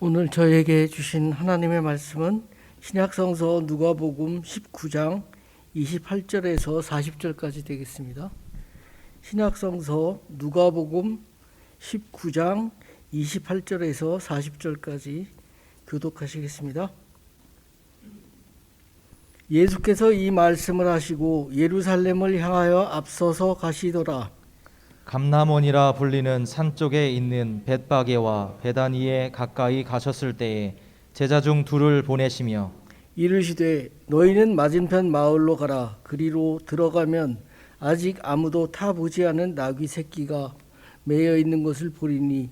오늘 저에게 주신 하나님의 말씀은 신약성서 누가복음 19장 28절에서 40절까지 되겠습니다. 신약성서 누가복음 19장 28절에서 40절까지 교독하시겠습니다. 예수께서 이 말씀을 하시고 예루살렘을 향하여 앞서서 가시더라. 감람원이라 불리는 산 쪽에 있는 벳바게와 베다니에 가까이 가셨을 때에 제자 중 둘을 보내시며 이르시되 너희는 맞은편 마을로 가라. 그리로 들어가면 아직 아무도 타보지 않은 나귀 새끼가 매여 있는 것을 보리니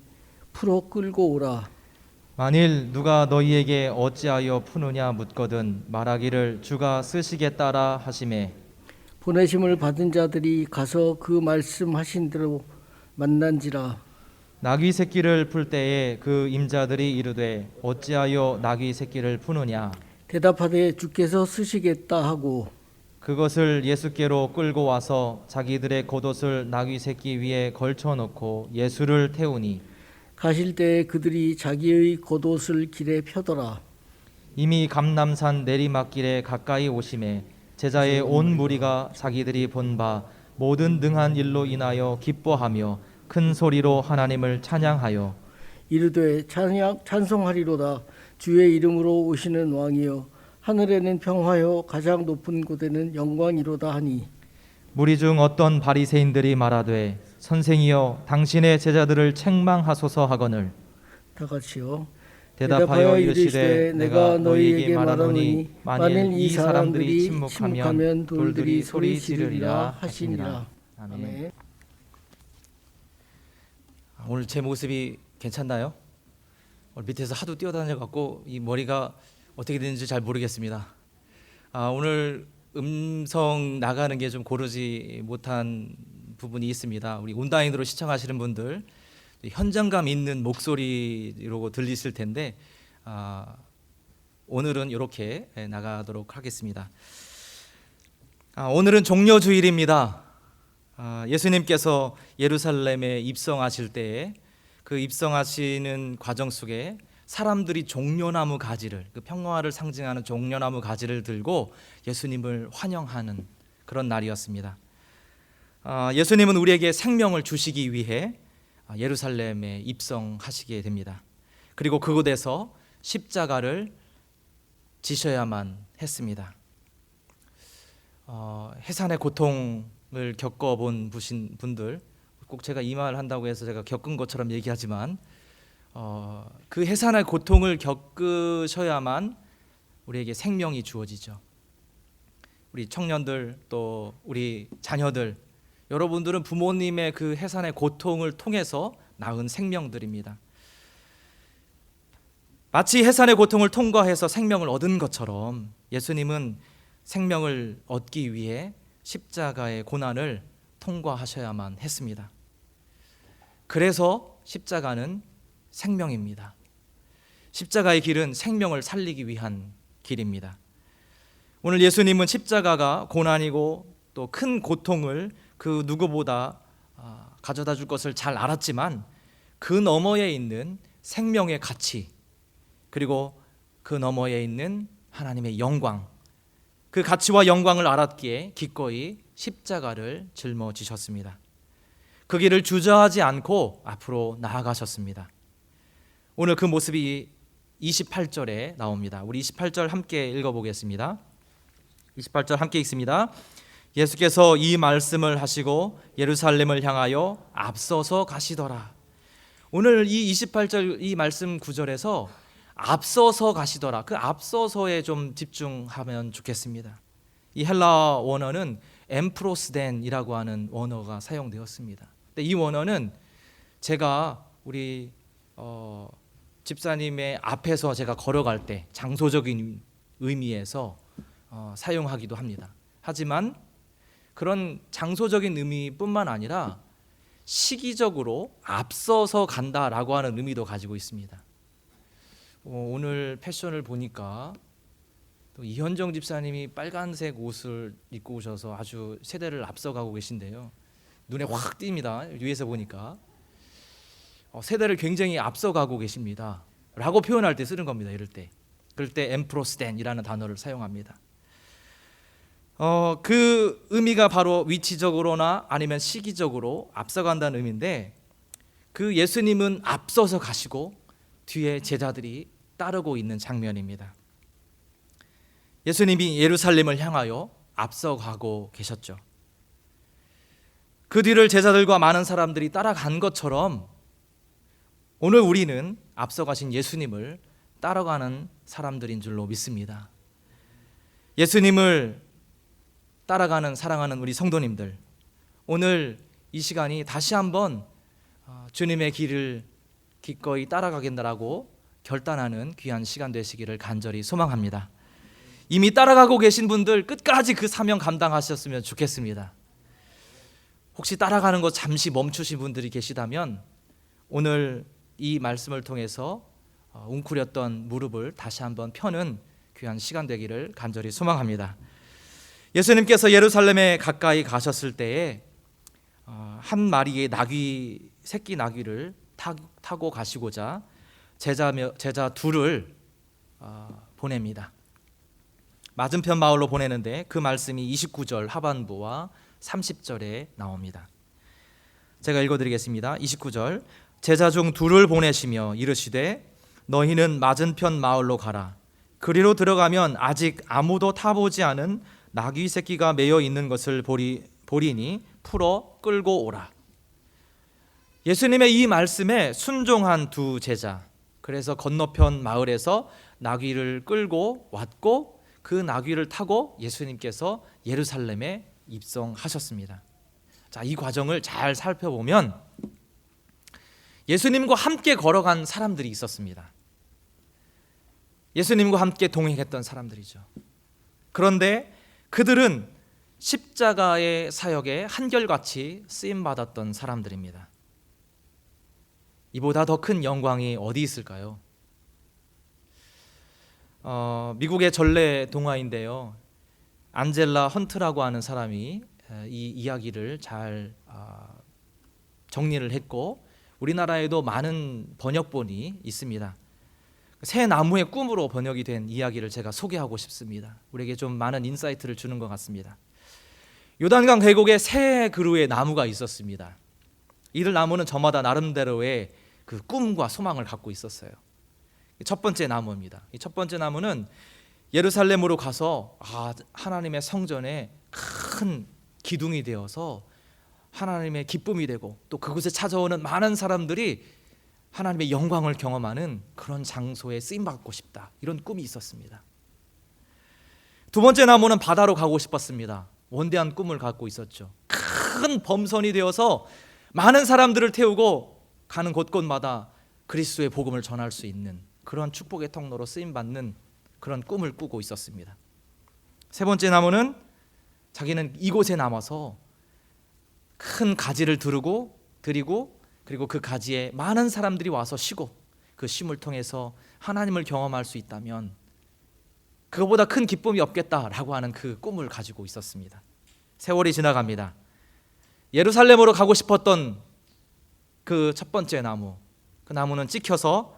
풀어 끌고 오라. 만일 누가 너희에게 어찌하여 푸느냐 묻거든 말하기를 주가 쓰시겠다라 하시매 보내심을 받은 자들이 가서 그 말씀하신 대로 만난지라. 나귀 새끼를 풀 때에 그 임자들이 이르되 어찌하여 나귀 새끼를 푸느냐 대답하되 주께서 쓰시겠다 하고 그것을 예수께로 끌고 와서 자기들의 겉옷을 나귀 새끼 위에 걸쳐 놓고 예수를 태우니 가실 때에 그들이 자기의 겉옷을 길에 펴더라. 이미 감람산 내리막길에 가까이 오심에 제자의 온 무리가 자기들이 본 바 모든 능한 일로 인하여 기뻐하며 큰 소리로 하나님을 찬양하여 이르되 찬송하리로다. 주의 이름으로 오시는 왕이여 하늘에는 평화여 가장 높은 곳에는 영광이로다 하니 무리 중 어떤 바리새인들이 말하되 선생이여 당신의 제자들을 책망하소서 하거늘 다 같이요. 대답하여 이르시되 내가 너희에게 말하노니 만일 이 사람들이 침묵하면 돌들이 소리 지르리라 하시니라. 아멘. 오늘 제 모습이 괜찮나요? 오늘 밑에서 하도 뛰어다녀 갖고 이 머리가 어떻게 되는지 잘 모르겠습니다. 오늘 음성 나가는 게 좀 고르지 못한 부분이 있습니다. 우리 온라인으로 시청하시는 분들 현장감 있는 목소리로 들리실 텐데 오늘은 이렇게 나가도록 하겠습니다. 오늘은 종려주일입니다. 예수님께서 예루살렘에 입성하실 때에 그 입성하시는 과정 속에 사람들이 종려나무 가지를 그 평화를 상징하는 종려나무 가지를 들고 예수님을 환영하는 그런 날이었습니다. 예수님은 우리에게 생명을 주시기 위해 예루살렘에 입성하시게 됩니다. 그리고 그곳에서 십자가를 지셔야만 했습니다. 해산의 고통을 겪어본 분들, 꼭 제가 이 말 한다고 해서 제가 겪은 것처럼 얘기하지만 그 해산의 고통을 겪으셔야만 우리에게 생명이 주어지죠. 우리 청년들 또 우리 자녀들, 여러분들은 부모님의 그 해산의 고통을 통해서 낳은 생명들입니다. 마치 해산의 고통을 통과해서 생명을 얻은 것처럼 예수님은 생명을 얻기 위해 십자가의 고난을 통과하셔야만 했습니다. 그래서 십자가는 생명입니다. 십자가의 길은 생명을 살리기 위한 길입니다. 오늘 예수님은 십자가가 고난이고 또 큰 고통을 그 누구보다 가져다 줄 것을 잘 알았지만 그 너머에 있는 생명의 가치 그리고 그 너머에 있는 하나님의 영광 그 가치와 영광을 알았기에 기꺼이 십자가를 짊어지셨습니다. 그 길을 주저하지 않고 앞으로 나아가셨습니다. 오늘 그 모습이 28절에 나옵니다. 우리 28절 함께 읽어보겠습니다. 28절 함께 읽습니다. 예수께서 이 말씀을 하시고 예루살렘을 향하여 앞서서 가시더라. 오늘 이 28절 이 말씀 구절에서 앞서서 가시더라. 그 앞서서에 좀 집중하면 좋겠습니다. 이 헬라 원어는 엠프로스덴이라고 하는 원어가 사용되었습니다. 근데 이 원어는 제가 우리 집사님의 앞에서 제가 걸어갈 때 장소적인 의미에서 사용하기도 합니다. 하지만 그런 장소적인 의미뿐만 아니라 시기적으로 앞서서 간다라고 하는 의미도 가지고 있습니다. 오늘 패션을 보니까 또 이현정 집사님이 빨간색 옷을 입고 오셔서 아주 세대를 앞서가고 계신데요. 눈에 확 띕니다. 위에서 보니까 세대를 굉장히 앞서가고 계십니다. 라고 표현할 때 쓰는 겁니다. 이럴 때. 그럴 때 엠프로스텐이라는 단어를 사용합니다. 그 의미가 바로 위치적으로나 아니면 시기적으로 앞서간다는 의미인데, 그 예수님은 앞서서 가시고 뒤에 제자들이 따르고 있는 장면입니다. 예수님이 예루살렘을 향하여 앞서가고 계셨죠. 그 뒤를 제자들과 많은 사람들이 따라간 것처럼 오늘 우리는 앞서가신 예수님을 따라가는 사람들인 줄로 믿습니다. 예수님을 따라가는 사랑하는 우리 성도님들, 오늘 이 시간이 다시 한번 주님의 길을 기꺼이 따라가겠다라고 결단하는 귀한 시간 되시기를 간절히 소망합니다. 이미 따라가고 계신 분들 끝까지 그 사명 감당하셨으면 좋겠습니다. 혹시 따라가는 거 잠시 멈추신 분들이 계시다면 오늘 이 말씀을 통해서 웅크렸던 무릎을 다시 한번 펴는 귀한 시간 되기를 간절히 소망합니다. 예수님께서 예루살렘에 가까이 가셨을 때에 한 마리의 나귀, 새끼 나귀를 타고 가시고자 제자 둘을 보냅니다. 맞은편 마을로 보내는데 그 말씀이 29절 하반부와 30절에 나옵니다. 제가 읽어드리겠습니다. 29절, 제자 중 둘을 보내시며 이르시되 너희는 맞은편 마을로 가라. 그리로 들어가면 아직 아무도 타보지 않은 나귀 새끼가 매여 있는 것을 보리니 풀어 끌고 오라. 예수님의 이 말씀에 순종한 두 제자, 그래서 건너편 마을에서 나귀를 끌고 왔고 그 나귀를 타고 예수님께서 예루살렘에 입성하셨습니다. 자, 이 과정을 잘 살펴보면 예수님과 함께 걸어간 사람들이 있었습니다. 예수님과 함께 동행했던 사람들이죠. 그런데 그들은 십자가의 사역에 한결같이 쓰임받았던 사람들입니다. 이보다 더 큰 영광이 어디 있을까요? 미국의 전래 동화인데요, 안젤라 헌트라고 하는 사람이 이 이야기를 잘 정리를 했고 우리나라에도 많은 번역본이 있습니다. 새 나무의 꿈으로 번역이 된 이야기를 제가 소개하고 싶습니다. 우리에게 좀 많은 인사이트를 주는 것 같습니다. 요단강 계곡에 새 그루의 나무가 있었습니다. 이들 나무는 저마다 나름대로의 그 꿈과 소망을 갖고 있었어요. 첫 번째 나무입니다. 이 첫 번째 나무는 예루살렘으로 가서 하나님의 성전에 큰 기둥이 되어서 하나님의 기쁨이 되고 또 그곳에 찾아오는 많은 사람들이 하나님의 영광을 경험하는 그런 장소에 쓰임받고 싶다, 이런 꿈이 있었습니다. 두 번째 나무는 바다로 가고 싶었습니다. 원대한 꿈을 갖고 있었죠. 큰 범선이 되어서 많은 사람들을 태우고 가는 곳곳마다 그리스도의 복음을 전할 수 있는 그런 축복의 통로로 쓰임받는 그런 꿈을 꾸고 있었습니다. 세 번째 나무는 자기는 이곳에 남아서 큰 가지를 드리고 그리고 그 가지에 많은 사람들이 와서 쉬고 그 쉼을 통해서 하나님을 경험할 수 있다면 그거보다 큰 기쁨이 없겠다라고 하는 그 꿈을 가지고 있었습니다. 세월이 지나갑니다. 예루살렘으로 가고 싶었던 그 첫 번째 나무, 그 나무는 찍혀서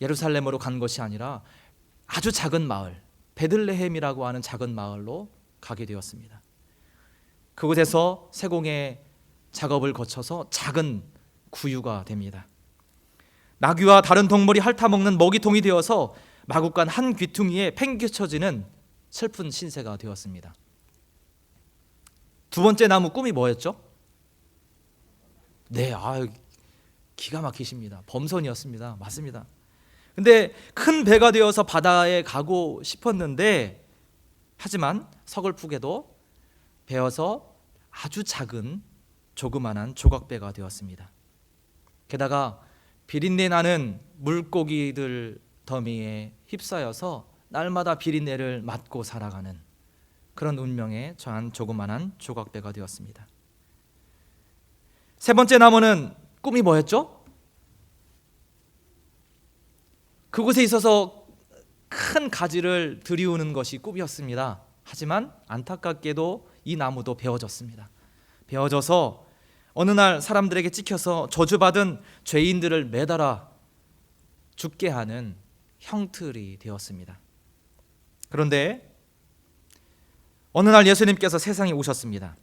예루살렘으로 간 것이 아니라 아주 작은 마을, 베들레헴이라고 하는 작은 마을로 가게 되었습니다. 그곳에서 세공의 작업을 거쳐서 작은 구유가 됩니다. 나귀와 다른 동물이 핥아먹는 먹이통이 되어서 마구간 한 귀퉁이에 팽개쳐지는 슬픈 신세가 되었습니다. 두 번째 나무 꿈이 뭐였죠? 네, 기가 막히십니다. 범선이었습니다. 맞습니다. 근데 큰 배가 되어서 바다에 가고 싶었는데 하지만 서글프게도 베어서 아주 작은 조그만한 조각배가 되었습니다. 게다가 비린내 나는 물고기들 더미에 휩싸여서 날마다 비린내를 맡고 살아가는 그런 운명에 처한 조그만한 조각배가 되었습니다. 세 번째 나무는 꿈이 뭐였죠? 그곳에 있어서 큰 가지를 들이우는 것이 꿈이었습니다. 하지만 안타깝게도 이 나무도 베어졌습니다. 베어져서 어느 날 사람들에게 찍혀서 저주받은 죄인들을 매달아 죽게 하는 형틀이 되었습니다. 그런데 어느 날 예수님께서 세상에 오셨습니다.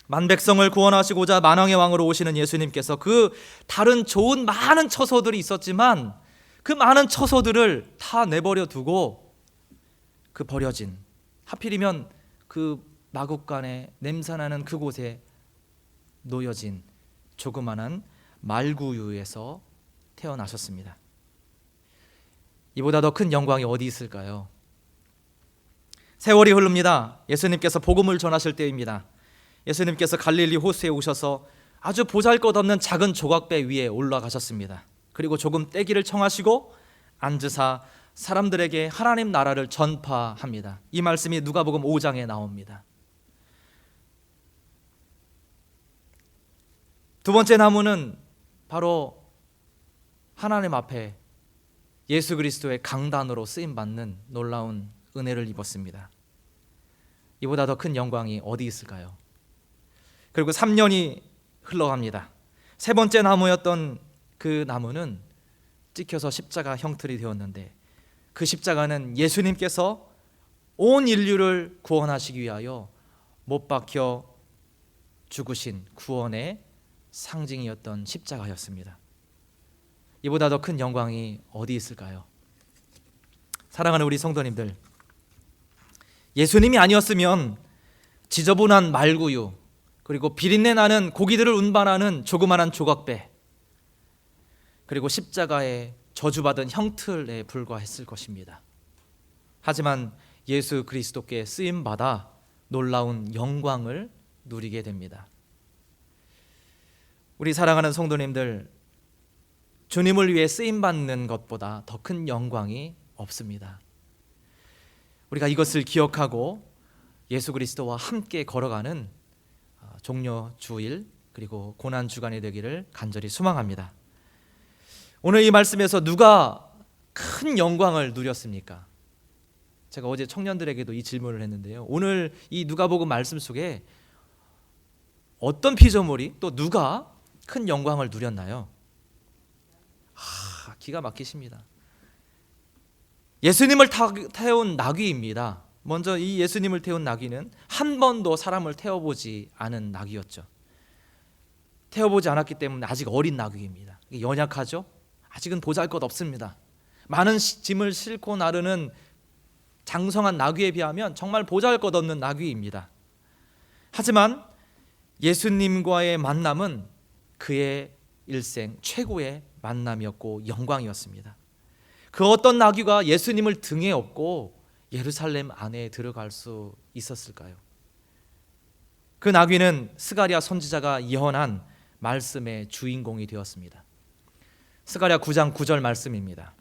만백성을 구원하시고자 만왕의 왕으로 오시는 예수님께서 그 다른 좋은 많은 처소들이 있었지만 그 많은 처소들을 다 내버려 두고 그 버려진, 하필이면 그 마국간에 냄새나는 그곳에 놓여진 조그마한 말구유에서 태어나셨습니다. 이보다 더 큰 영광이 어디 있을까요? 세월이 흐릅니다. 예수님께서 복음을 전하실 때입니다. 예수님께서 갈릴리 호수에 오셔서 아주 보잘것없는 작은 조각배 위에 올라가셨습니다. 그리고 조금 떼기를 청하시고 앉으사 사람들에게 하나님 나라를 전파합니다. 이 말씀이 누가복음 5장에 나옵니다. 두 번째 나무는 바로 하나님 앞에 예수 그리스도의 강단으로 쓰임받는 놀라운 은혜를 입었습니다. 이보다 더 큰 영광이 어디 있을까요? 그리고 3년이 흘러갑니다. 세 번째 나무였던 그 나무는 찍혀서 십자가 형틀이 되었는데 그 십자가는 예수님께서 온 인류를 구원하시기 위하여 못 박혀 죽으신 구원의 상징이었던 십자가였습니다. 이보다 더 큰 영광이 어디 있을까요? 사랑하는 우리 성도님들, 예수님이 아니었으면 지저분한 말구유 그리고 비린내 나는 고기들을 운반하는 조그마한 조각배 그리고 십자가에 저주받은 형틀에 불과했을 것입니다. 하지만 예수 그리스도께 쓰임받아 놀라운 영광을 누리게 됩니다. 우리 사랑하는 성도님들, 주님을 위해 쓰임받는 것보다 더 큰 영광이 없습니다. 우리가 이것을 기억하고 예수 그리스도와 함께 걸어가는 종려 주일 그리고 고난 주간이 되기를 간절히 소망합니다. 오늘 이 말씀에서 누가 큰 영광을 누렸습니까? 제가 어제 청년들에게도 이 질문을 했는데요. 오늘 이 누가복음 말씀 속에 어떤 피조물이 또 누가 큰 영광을 누렸나요? 기가 막히십니다. 예수님을 태운 나귀입니다. 먼저 이 예수님을 태운 나귀는 한 번도 사람을 태워보지 않은 나귀였죠. 태워보지 않았기 때문에 아직 어린 나귀입니다. 연약하죠? 아직은 보잘것없습니다. 많은 짐을 싣고 나르는 장성한 나귀에 비하면 정말 보잘것없는 나귀입니다. 하지만 예수님과의 만남은 그의 일생 최고의 만남이었고 영광이었습니다. 그 어떤 나귀가 예수님을 등에 업고 예루살렘 안에 들어갈 수 있었을까요? 그 나귀는 스가랴 선지자가 예언한 말씀의 주인공이 되었습니다. 스가랴 9장 9절 말씀입니다.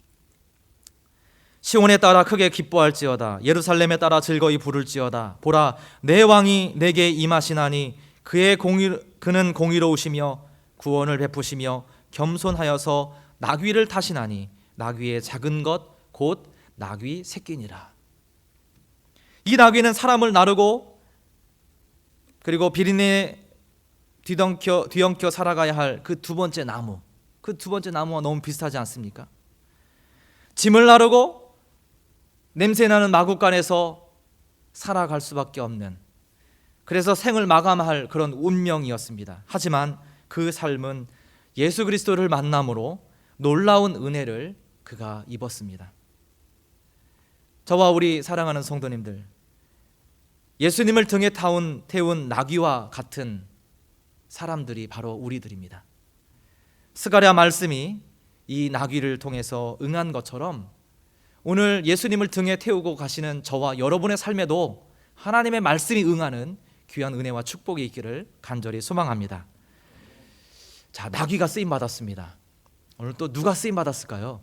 시온에 따라 크게 기뻐할지어다. 예루살렘에 따라 즐거이 부를지어다. 보라, 내 왕이 내게 임하시나니 그는 공의로우시며 구원을 베푸시며 겸손하여서 나귀를 타시나니 나귀의 작은 것 곧 나귀 새끼니라. 이 나귀는 사람을 나르고 그리고 비린내 뒤엉켜 살아가야 할 그 두 번째 나무, 그 두 번째 나무와 너무 비슷하지 않습니까? 짐을 나르고 냄새나는 마국간에서 살아갈 수밖에 없는, 그래서 생을 마감할 그런 운명이었습니다. 하지만 그 삶은 예수 그리스도를 만남으로 놀라운 은혜를 그가 입었습니다. 저와 우리 사랑하는 성도님들, 예수님을 등에 태운 나귀와 같은 사람들이 바로 우리들입니다. 스가랴 말씀이 이 나귀를 통해서 응한 것처럼 오늘 예수님을 등에 태우고 가시는 저와 여러분의 삶에도 하나님의 말씀이 응하는 귀한 은혜와 축복이 있기를 간절히 소망합니다. 자, 나귀가 쓰임 받았습니다. 오늘 또 누가 쓰임 받았을까요?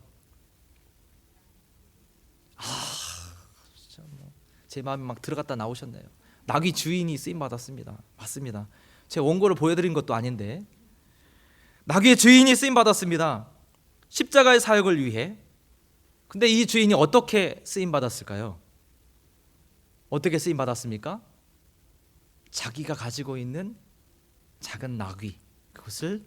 제 마음이 막 들어갔다 나오셨네요. 나귀 주인이 쓰임 받았습니다. 맞습니다. 제가 원고를 보여드린 것도 아닌데 나귀의 주인이 쓰임 받았습니다. 십자가의 사역을 위해. 근데 이 주인이 어떻게 쓰임 받았을까요? 어떻게 쓰임 받았습니까? 자기가 가지고 있는 작은 나귀, 그것을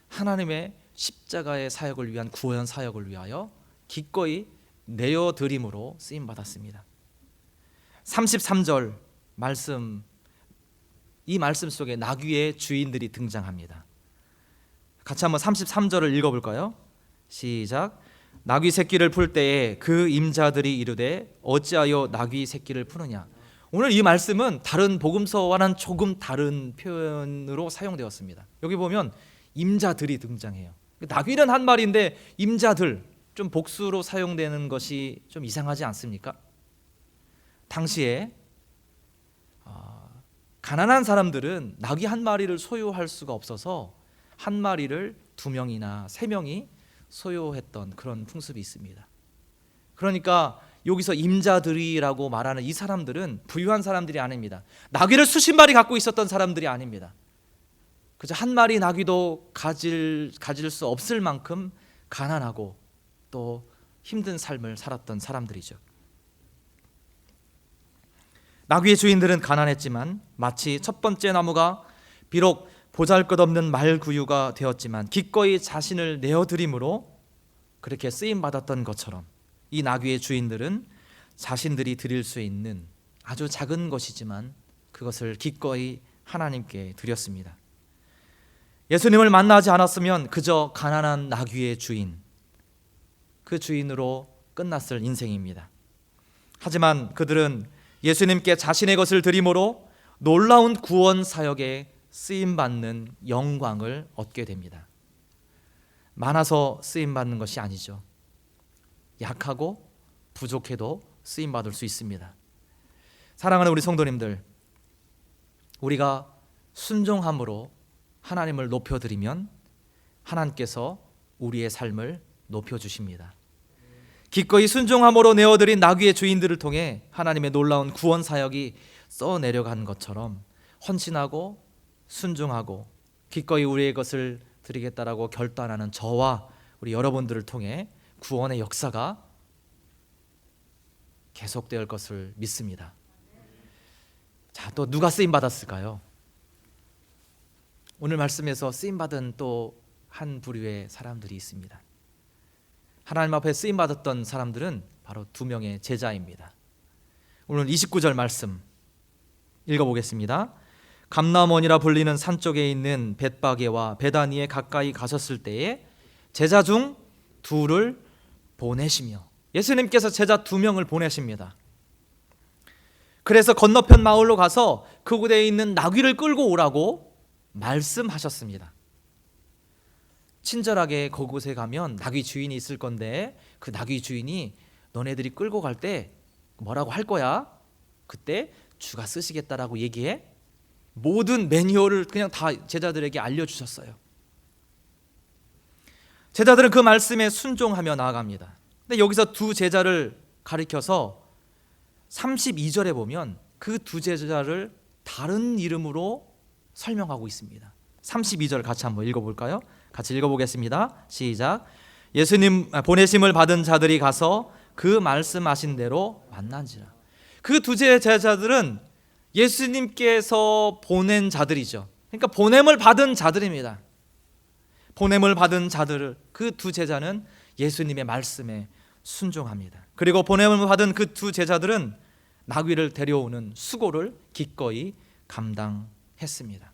하나님의 십자가의 사역을 위한 구원 사역을 위하여 기꺼이 내어드림으로 쓰임 받았습니다. 33절 말씀, 이 말씀 속에 나귀의 주인들이 등장합니다. 같이 한번 33절을 읽어볼까요? 시작. 나귀 새끼를 풀 때에 그 임자들이 이르되 어찌하여 나귀 새끼를 푸느냐. 오늘 이 말씀은 다른 복음서와는 조금 다른 표현으로 사용되었습니다. 여기 보면 임자들이 등장해요. 나귀는 한 마리인데 임자들, 좀 복수로 사용되는 것이 좀 이상하지 않습니까? 당시에 가난한 사람들은 나귀 한 마리를 소유할 수가 없어서 한 마리를 2명이나 3명이 소유했던 그런 풍습이 있습니다. 그러니까 여기서 임자들이라고 말하는 이 사람들은 부유한 사람들이 아닙니다. 나귀를 수십 마리 갖고 있었던 사람들이 아닙니다. 그저 한 마리 나귀도 가질 수 없을 만큼 가난하고 또 힘든 삶을 살았던 사람들이죠. 나귀의 주인들은 가난했지만 마치 첫 번째 나무가 비록 보잘것없는 말구유가 되었지만 기꺼이 자신을 내어드림으로 그렇게 쓰임받았던 것처럼 이 나귀의 주인들은 자신들이 드릴 수 있는 아주 작은 것이지만 그것을 기꺼이 하나님께 드렸습니다. 예수님을 만나지 않았으면 그저 가난한 나귀의 주인, 그 주인으로 끝났을 인생입니다. 하지만 그들은 예수님께 자신의 것을 드림으로 놀라운 구원 사역에 쓰임받는 영광을 얻게 됩니다. 많아서 쓰임받는 것이 아니죠. 약하고 부족해도 쓰임받을 수 있습니다. 사랑하는 우리 성도님들, 우리가 순종함으로 하나님을 높여드리면 하나님께서 우리의 삶을 높여주십니다. 기꺼이 순종함으로 내어드린 나귀의 주인들을 통해 하나님의 놀라운 구원 사역이 써내려간 것처럼 헌신하고 순종하고 기꺼이 우리의 것을 드리겠다라고 결단하는 저와 우리 여러분들을 통해 구원의 역사가 계속될 것을 믿습니다. 자, 또 누가 쓰임 받았을까요? 오늘 말씀에서 쓰임 받은 또 한 부류의 사람들이 있습니다. 하나님 앞에 쓰임 받았던 사람들은 바로 2명의 제자입니다. 오늘 29절 말씀 읽어보겠습니다. 감람원이라 불리는 산 쪽에 있는 벳바게와 베다니에 가까이 가셨을 때에 제자 중 2를 보내시며, 예수님께서 제자 2명을 보내십니다. 그래서 건너편 마을로 가서 그곳에 있는 나귀를 끌고 오라고 말씀하셨습니다. 친절하게 그곳에 가면 나귀 주인이 있을 건데 그 나귀 주인이 너네들이 끌고 갈 때 뭐라고 할 거야? 그때 주가 쓰시겠다라고 얘기해. 모든 매뉴얼을 그냥 다 제자들에게 알려주셨어요. 제자들은 그 말씀에 순종하며 나아갑니다. 근데 여기서 2 제자를 가리켜서 32절에 보면 그 2 제자를 다른 이름으로 설명하고 있습니다. 32절 같이 한번 읽어볼까요? 같이 읽어보겠습니다. 시작. 예수님 보내심을 받은 자들이 가서 그 말씀하신 대로 만난지라. 그 2 제자들은 예수님께서 보낸 자들이죠. 그러니까 보냄을 받은 자들입니다. 보냄을 받은 자들을, 그 2 제자는 예수님의 말씀에 순종합니다. 그리고 보냄을 받은 그 2 제자들은 나귀를 데려오는 수고를 기꺼이 감당했습니다.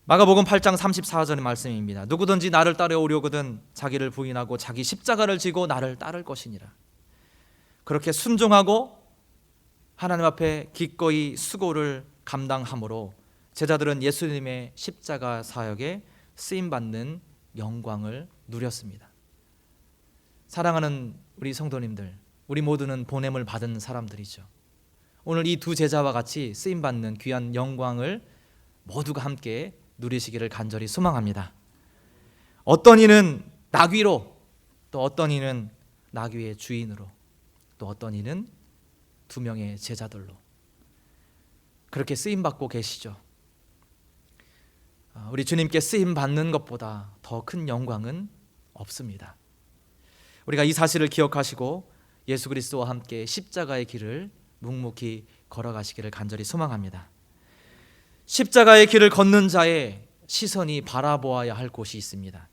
마가복음 8장 34절의 말씀입니다. 누구든지 나를 따라오려거든 자기를 부인하고 자기 십자가를 지고 나를 따를 것이니라. 그렇게 순종하고 하나님 앞에 기꺼이 수고를 감당함으로 제자들은 예수님의 십자가 사역에 쓰임받는 영광을 누렸습니다. 사랑하는 우리 성도님들, 우리 모두는 보냄을 받은 사람들이죠. 오늘 이 2 제자와 같이 쓰임받는 귀한 영광을 모두가 함께 누리시기를 간절히 소망합니다. 어떤 이는 나귀로, 또 어떤 이는 나귀의 주인으로, 또 어떤 이는 2명의 제자들로 그렇게 쓰임받고 계시죠. 우리 주님께 쓰임받는 것보다 더 큰 영광은 없습니다. 우리가 이 사실을 기억하시고 예수 그리스도와 함께 십자가의 길을 묵묵히 걸어가시기를 간절히 소망합니다. 십자가의 길을 걷는 자의 시선이 바라보아야 할 곳이 있습니다.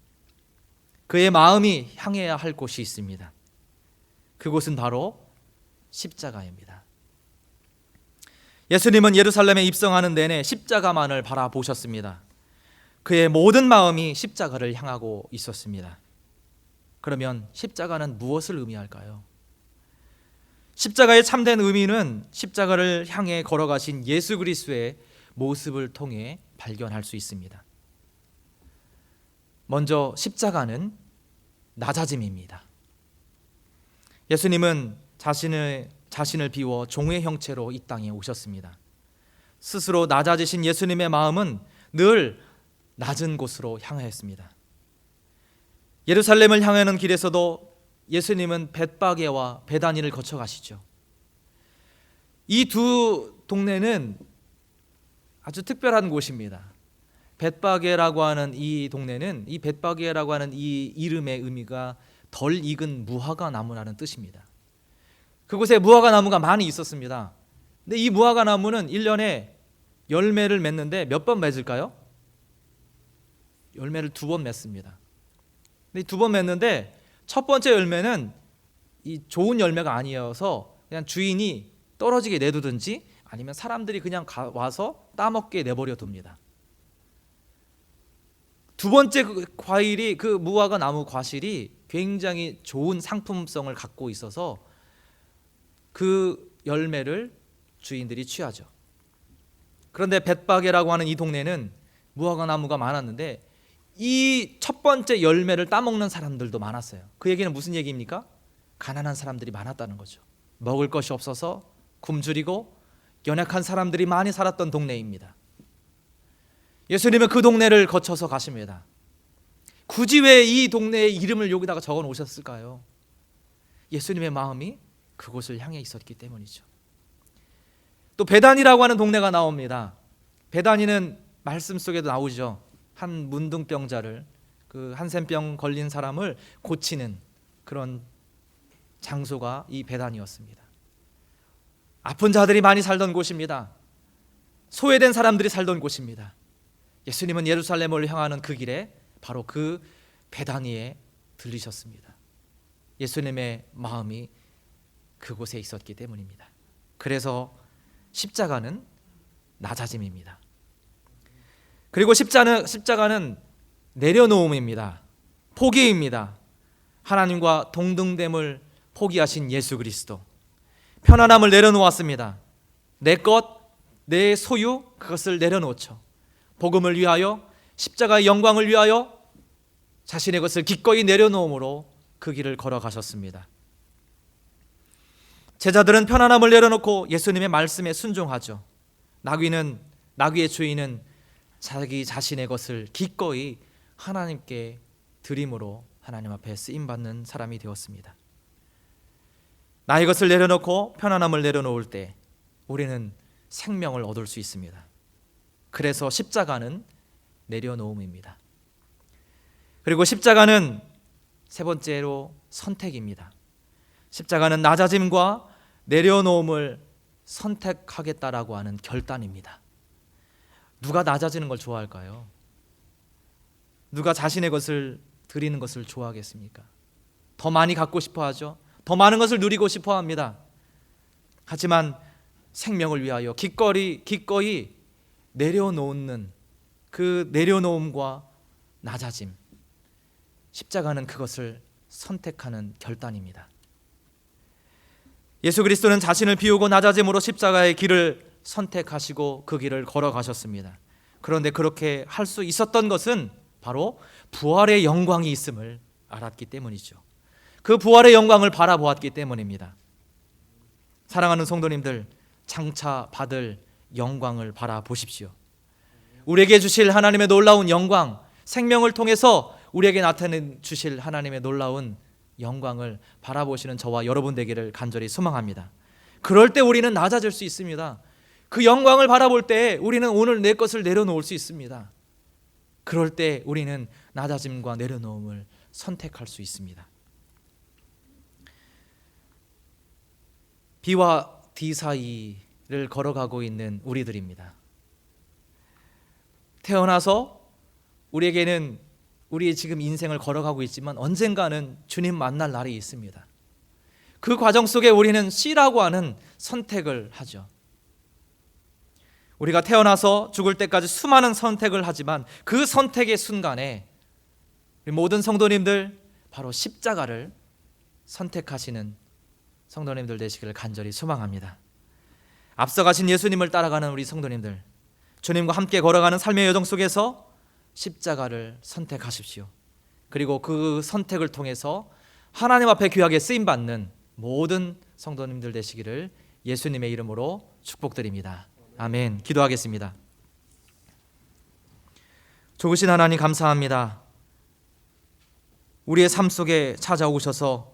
그의 마음이 향해야 할 곳이 있습니다. 그곳은 바로 십자가입니다. 예수님은 예루살렘에 입성하는 내내 십자가만을 바라보셨습니다. 그의 모든 마음이 십자가를 향하고 있었습니다. 그러면 십자가는 무엇을 의미할까요? 십자가의 참된 의미는 십자가를 향해 걸어가신 예수 그리스도의 모습을 통해 발견할 수 있습니다. 먼저 십자가는 낮아짐입니다. 예수님은 자신을 비워 종의 형체로 이 땅에 오셨습니다. 스스로 낮아지신 예수님의 마음은 늘 낮은 곳으로 향하였습니다. 예루살렘을 향하는 길에서도 예수님은 벳바게와 베다니를 거쳐 가시죠. 이 두 동네는 아주 특별한 곳입니다. 벳바게라고 하는 이 동네는, 이 벳바게라고 하는 이 이름의 의미가 덜 익은 무화과 나무라는 뜻입니다. 그곳에 무화과 나무가 많이 있었습니다. 근데 이 무화과 나무는 1년에 열매를 맺는데 몇 번 맺을까요? 열매를 2번 맺습니다. 근데 2번 맺는데 첫 번째 열매는 이 좋은 열매가 아니어서 그냥 주인이 떨어지게 내두든지 아니면 사람들이 그냥 와서 따먹게 내버려 둡니다. 두 번째 과일이, 그 무화과 나무 과실이 굉장히 좋은 상품성을 갖고 있어서 그 열매를 주인들이 취하죠. 그런데 벳바게라고 하는 이 동네는 무화과 나무가 많았는데 이 첫 번째 열매를 따먹는 사람들도 많았어요. 그 얘기는 무슨 얘기입니까? 가난한 사람들이 많았다는 거죠. 먹을 것이 없어서 굶주리고 연약한 사람들이 많이 살았던 동네입니다. 예수님은 그 동네를 거쳐서 가십니다. 굳이 왜 이 동네의 이름을 여기다가 적어 놓으셨을까요? 예수님의 마음이 그곳을 향해 있었기 때문이죠. 또 베다니라고 하는 동네가 나옵니다. 베다니는 말씀 속에도 나오죠. 한 문둥병자를, 그 한센병 걸린 사람을 고치는 그런 장소가 이 베다니였습니다. 아픈 자들이 많이 살던 곳입니다. 소외된 사람들이 살던 곳입니다. 예수님은 예루살렘을 향하는 그 길에 바로 그 베다니에 들리셨습니다. 예수님의 마음이 그곳에 있었기 때문입니다. 그래서 십자가는 낮아짐입니다. 그리고 십자가는 내려놓음입니다. 포기입니다. 하나님과 동등됨을 포기하신 예수 그리스도, 편안함을 내려놓았습니다. 내 것, 내 소유, 그것을 내려놓죠. 복음을 위하여, 십자가의 영광을 위하여 자신의 것을 기꺼이 내려놓음으로 그 길을 걸어가셨습니다. 제자들은 편안함을 내려놓고 예수님의 말씀에 순종하죠. 나귀의 주인은 자기 자신의 것을 기꺼이 하나님께 드림으로 하나님 앞에 쓰임받는 사람이 되었습니다. 나의 것을 내려놓고 편안함을 내려놓을 때 우리는 생명을 얻을 수 있습니다. 그래서 십자가는 내려놓음입니다. 그리고 십자가는 세 번째로 선택입니다. 십자가는 낮아짐과 내려놓음을 선택하겠다라고 하는 결단입니다. 누가 낮아지는 걸 좋아할까요? 누가 자신의 것을 드리는 것을 좋아하겠습니까? 더 많이 갖고 싶어 하죠. 더 많은 것을 누리고 싶어 합니다. 하지만 생명을 위하여 기꺼이 내려놓는 그 내려놓음과 낮아짐, 십자가는 그것을 선택하는 결단입니다. 예수 그리스도는 자신을 비우고 낮아짐으로 십자가의 길을 선택하시고 그 길을 걸어가셨습니다. 그런데 그렇게 할 수 있었던 것은 바로 부활의 영광이 있음을 알았기 때문이죠. 그 부활의 영광을 바라보았기 때문입니다. 사랑하는 성도님들, 장차 받을 영광을 바라보십시오. 우리에게 주실 하나님의 놀라운 영광, 생명을 통해서 우리에게 나타내 주실 하나님의 놀라운 영광을 바라보시는 저와 여러분 되기를 간절히 소망합니다. 그럴 때 우리는 낮아질 수 있습니다. 그 영광을 바라볼 때 우리는 오늘 내 것을 내려놓을 수 있습니다. 그럴 때 우리는 낮아짐과 내려놓음을 선택할 수 있습니다. B와 D 사이를 걸어가고 있는 우리들입니다. 태어나서 우리에게는 우리의 지금 인생을 걸어가고 있지만 언젠가는 주님 만날 날이 있습니다. 그 과정 속에 우리는 C라고 하는 선택을 하죠. 우리가 태어나서 죽을 때까지 수많은 선택을 하지만 그 선택의 순간에 우리 모든 성도님들 바로 십자가를 선택하시는 성도님들 되시기를 간절히 소망합니다. 앞서가신 예수님을 따라가는 우리 성도님들, 주님과 함께 걸어가는 삶의 여정 속에서 십자가를 선택하십시오. 그리고 그 선택을 통해서 하나님 앞에 귀하게 쓰임받는 모든 성도님들 되시기를 예수님의 이름으로 축복드립니다. 아멘. 기도하겠습니다. 좋으신 하나님 감사합니다. 우리의 삶 속에 찾아오셔서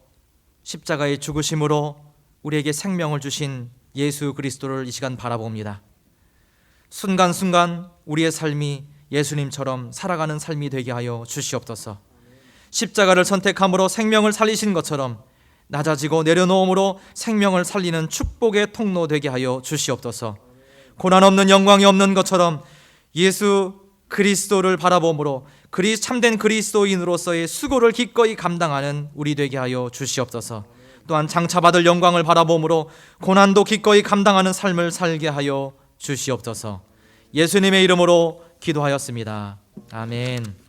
십자가의 죽으심으로 우리에게 생명을 주신 예수 그리스도를 이 시간 바라봅니다. 순간순간 우리의 삶이 예수님처럼 살아가는 삶이 되게 하여 주시옵소서. 십자가를 선택함으로 생명을 살리신 것처럼 낮아지고 내려놓음으로 생명을 살리는 축복의 통로 되게 하여 주시옵소서. 고난 없는 영광이 없는 것처럼 예수 그리스도를 바라봄으로 참된 그리스도인으로서의 수고를 기꺼이 감당하는 우리 되게 하여 주시옵소서. 또한 장차받을 영광을 바라봄으로 고난도 기꺼이 감당하는 삶을 살게 하여 주시옵소서. 예수님의 이름으로 기도하였습니다. 아멘.